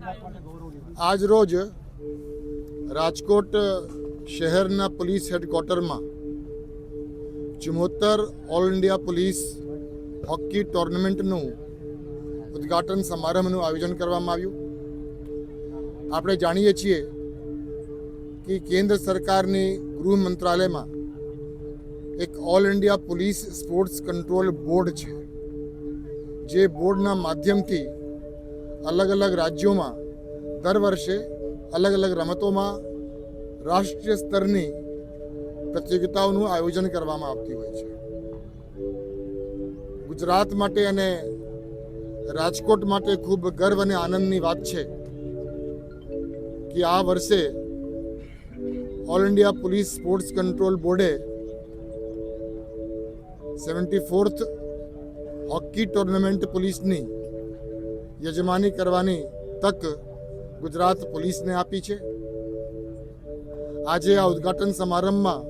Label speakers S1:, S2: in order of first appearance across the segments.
S1: આજ રોજ રાજકોટ શહેરના પોલીસ હેડક્વાર્ટરમાં 74 ઓલ ઇન્ડિયા પોલીસ હોકી ટુર્નામેન્ટનું ઉદ્ઘાટન સમારંભનું આયોજન કરવામાં આવ્યું. આપણે જાણીએ છીએ કે કેન્દ્ર સરકારની ગૃહ મંત્રાલયમાં એક all India police sports control board છે, જે બોર્ડના માધ્યમથી અલગ અલગ રાજ્યોમાં દર વર્ષે અલગ અલગ રમતોમાં રાષ્ટ્રીય સ્તરની પ્રતિયોગિતાઓનું આયોજન કરવામાં આવતી હોય છે. ગુજરાત માટે અને રાજકોટ માટે ખૂબ ગર્વ અને આનંદની વાત છે કે આ વર્ષે all India police sports control બોર્ડે 74th હોકી ટુર્નામેન્ટ પોલીસની યજમાની કરવાની તક ગુજરાત પોલીસને આપી છે. આજે આ ઉદ્ઘાટન સમારંભમાં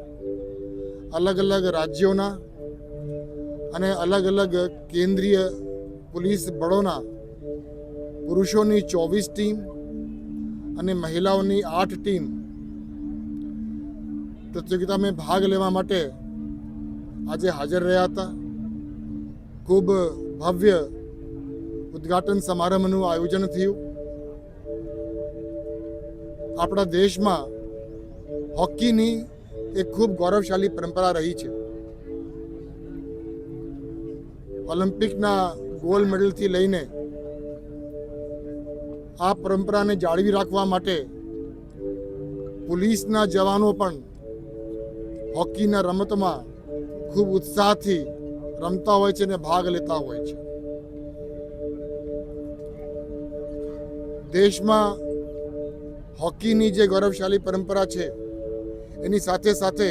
S1: અલગ અલગ રાજ્યોના અને અલગ અલગ કેન્દ્રીય પોલીસ બળોના પુરુષોની 24 ટીમ અને મહિલાઓની 8 ટીમ પ્રતિયોગિતામાં ભાગ લેવા માટે આજે હાજર રહ્યા હતા. ખૂબ ભવ્ય ઉદ્ઘાટન સમારંભનું આયોજન થયું. આપણા દેશમાં હોકીની એક ખૂબ ગૌરવશાળી પરંપરા રહી છે. ઓલિમ્પિકના ગોલ્ડ મેડલથી લઈને આ પરંપરાને જાળવી રાખવા માટે પોલીસના જવાનો પણ હોકીના રમતમાં ખૂબ ઉત્સાહથી રમતા હોય છે અને ભાગ લેતા હોય છે. દેશમાં હોકીની જે ગૌરવશાળી પરંપરા છે, એની સાથે સાથે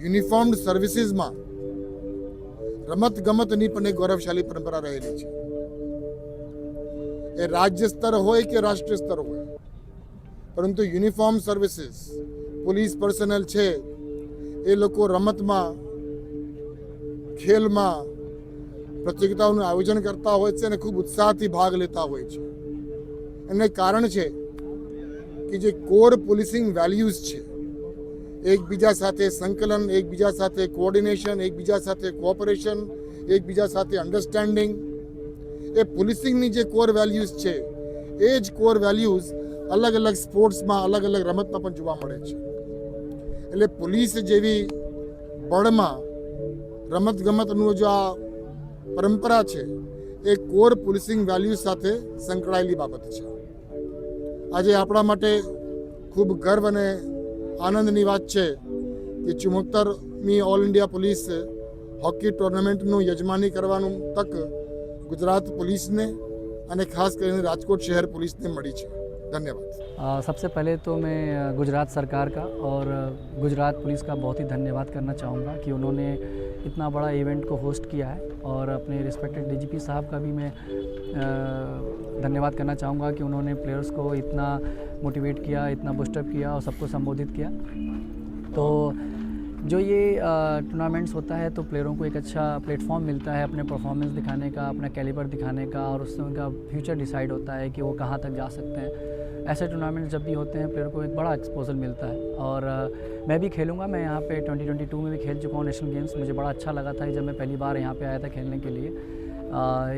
S1: યુનિફોર્મ્ડ સર્વિસીસમાં રમત ગમતની પણ એક ગૌરવશાળી પરંપરા રહેલી છે. એ રાજ્ય સ્તર હોય કે રાષ્ટ્રીય સ્તર હોય, પરંતુ યુનિફોર્મ સર્વિસીસ પોલીસ પર્સનલ છે, એ લોકો રમતમાં ખેલમાં પ્રતિયોગિતાઓનું આયોજન કરતા હોય છે અને ખૂબ ઉત્સાહથી ભાગ લેતા હોય છે. એને કારણ છે કે જે કોર પોલીસિંગ વેલ્યુઝ છે, એકબીજા સાથે સંકલન, એકબીજા સાથે કોઓર્ડિનેશન, એકબીજા સાથે કોઓપરેશન, એકબીજા સાથે અન્ડરસ્ટેન્ડિંગ, એ પોલીસિંગની જે કોર વેલ્યુઝ છે, એ જ કોર વેલ્યુઝ અલગ અલગ સ્પોર્ટ્સમાં, અલગ અલગ રમતમાં પણ જોવા મળે છે. એટલે પોલીસ જેવી બળમાં રમતગમતનું જો આ પરંપરા છે, એ કોર પોલીસિંગ વેલ્યુઝ સાથે સંકળાયેલી બાબત છે. આજે આપણા માટે ખૂબ ગર્વ અને આનંદની વાત છે કે 74મી ઓલ ઇન્ડિયા પોલીસ હોકી ટુર્નામેન્ટનું યજમાની કરવાનું તક ગુજરાત પોલીસને અને ખાસ કરીને રાજકોટ શહેર पुलिसने મળી છે. धन्यवाद.
S2: सबसे पहले तो मैं गुजरात सरकार का और गुजरात पुलिस का बहुत ही धन्यवाद करना चाहूँगा कि उन्होंने इतना बड़ा इवेंट को होस्ट किया है, और अपने रिस्पेक्टेड डीजीपी साहब का भी मैं धन्यवाद करना चाहूँगा कि उन्होंने प्लेयर्स को इतना मोटिवेट किया, इतना बूस्टअप किया और सबको संबोधित किया. तो जो ये टूर्नामेंट्स होता है तो प्लेयरों को एक अच्छा प्लेटफॉर्म मिलता है अपने परफॉर्मेंस दिखाने का, अपना कैलिबर दिखाने का, और उससे उनका फ्यूचर डिसाइड होता है कि वो कहाँ तक जा सकते हैं. ऐसे टूर्नामेंट्स जब भी होते हैं प्लेयर को एक बड़ा एक्सपोजर मिलता है. और मैं भी खेलूँगा. मैं यहाँ पे 2022 में भी खेल चुका हूँ नेशनल गेम्स. मुझे बड़ा अच्छा लगा था जब मैं पहली बार यहाँ पे आया था खेलने के लिए.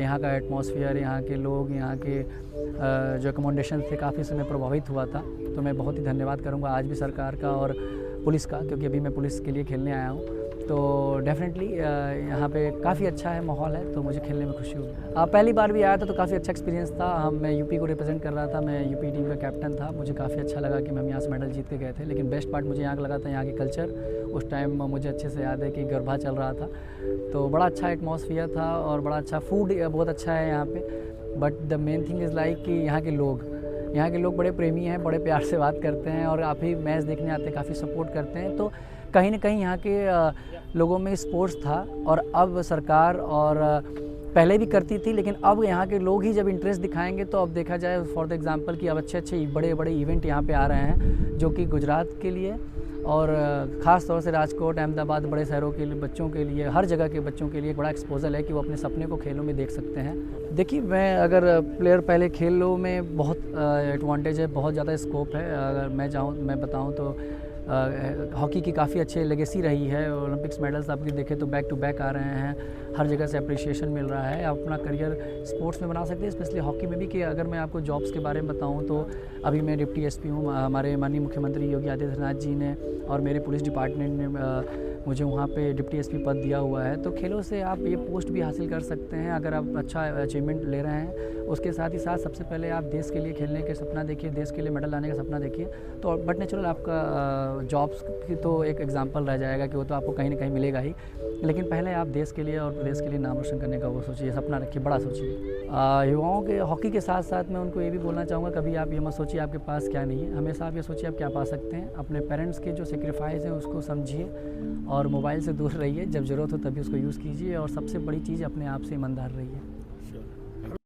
S2: यहाँ का एटमॉस्फेयर, यहाँ के लोग, यहाँ के जो अकोमोडेशन थे, काफ़ी से मैं प्रभावित हुआ था. तो मैं बहुत ही धन्यवाद करूँगा आज भी सरकार का और पुलिस का, क्योंकि अभी मैं पुलिस के लिए खेलने आया हूँ. तो डेफिनेटली यहाँ पे काफ़ी अच्छा है माहौल है, तो मुझे खेलने में खुशी हुई. पहली बार भी आया था तो काफ़ी अच्छा एक्सपीरियंस था. मैं यूपी को रिप्रेजेंट कर रहा था, मैं यूपी टीम का कैप्टन था. मुझे काफ़ी अच्छा लगा कि हम यहाँ से मेडल जीत के गए थे. लेकिन बेस्ट पार्ट मुझे यहाँ का लगा था यहाँ की कल्चर. उस टाइम मुझे अच्छे से याद है कि गरबा चल रहा था, तो बड़ा अच्छा एटमॉस्फियर था और बड़ा अच्छा फूड बहुत अच्छा है यहाँ पे. But the main thing is like कि यहाँ के लोग बड़े प्रेमी हैं, बड़े प्यार से बात करते हैं, और आप ही मैच देखने आते हैं, काफ़ी सपोर्ट करते हैं. तो कहीं ना कहीं यहाँ के लोगों में स्पोर्ट्स था, और अब सरकार और पहले भी करती थी, लेकिन अब यहाँ के लोग ही जब इंटरेस्ट दिखाएंगे तो अब देखा जाए फॉर द एग्जांपल कि अब अच्छे बड़े इवेंट यहाँ पे आ रहे हैं, जो कि गुजरात के लिए और ख़ास तौर से राजकोट, अहमदाबाद, बड़े शहरों के लिए बच्चों के लिए, हर जगह के बच्चों के लिए एक बड़ा एक्सपोजल है कि वो अपने सपने को खेलों में देख सकते हैं। देखिए, मैं अगर प्लेयर पहले खेलों में बहुत एडवांटेज है, बहुत ज़्यादा स्कोप है। अगर मैं बताऊँ तो हॉकी की काफ़ी अच्छी लेगेसी रही है। ओलंपिक्स मेडल्स आप भी देखें तो बैक टू बैक आ रहे हैं, हर जगह से अप्रिशिएशन मिल रहा है। आप अपना करियर स्पोर्ट्स में बना सकते हैं, स्पेशली हॉकी में भी। कि अगर मैं आपको जॉब्स के बारे में बताऊं तो अभी मैं डिप्टी एसपी हूं। हमारे माननीय मुख्यमंत्री योगी आदित्यनाथ जी ने और मेरे पुलिस डिपार्टमेंट ने मुझे वहाँ पे डिप्टी एसपी पद दिया हुआ है। तो खेलों से आप ये पोस्ट भी हासिल कर सकते हैं अगर आप अच्छा अचीवमेंट ले रहे हैं। उसके साथ ही साथ सबसे पहले आप देश के लिए खेलने का सपना देखिए, देश के लिए मेडल लाने का सपना देखिए। तो बट नेचुरल आपका जॉब्स की तो एक एग्जांपल रह जाएगा कि वो तो आपको कहीं ना कहीं मिलेगा ही, लेकिन पहले आप देश के लिए और प्रदेश के लिए नाम रोशन करने का वो सोचिए, सपना रखिए, बड़ा सोचिए। युवाओं के हॉकी के साथ साथ मैं उनको ये भी बोलना चाहूँगा, कभी आप ये मत सोचिए आपके पास क्या नहीं है। हमेशा आप ये सोचिए आप क्या पा सकते हैं। अपने पेरेंट्स के जो सेक्रीफाइस हैं उसको समझिए और मोबाइल से दूर रहिए। जब ज़रूरत हो तभी उसको यूज़ कीजिए और सबसे बड़ी चीज़ अपने आप से ईमानदार रहिए।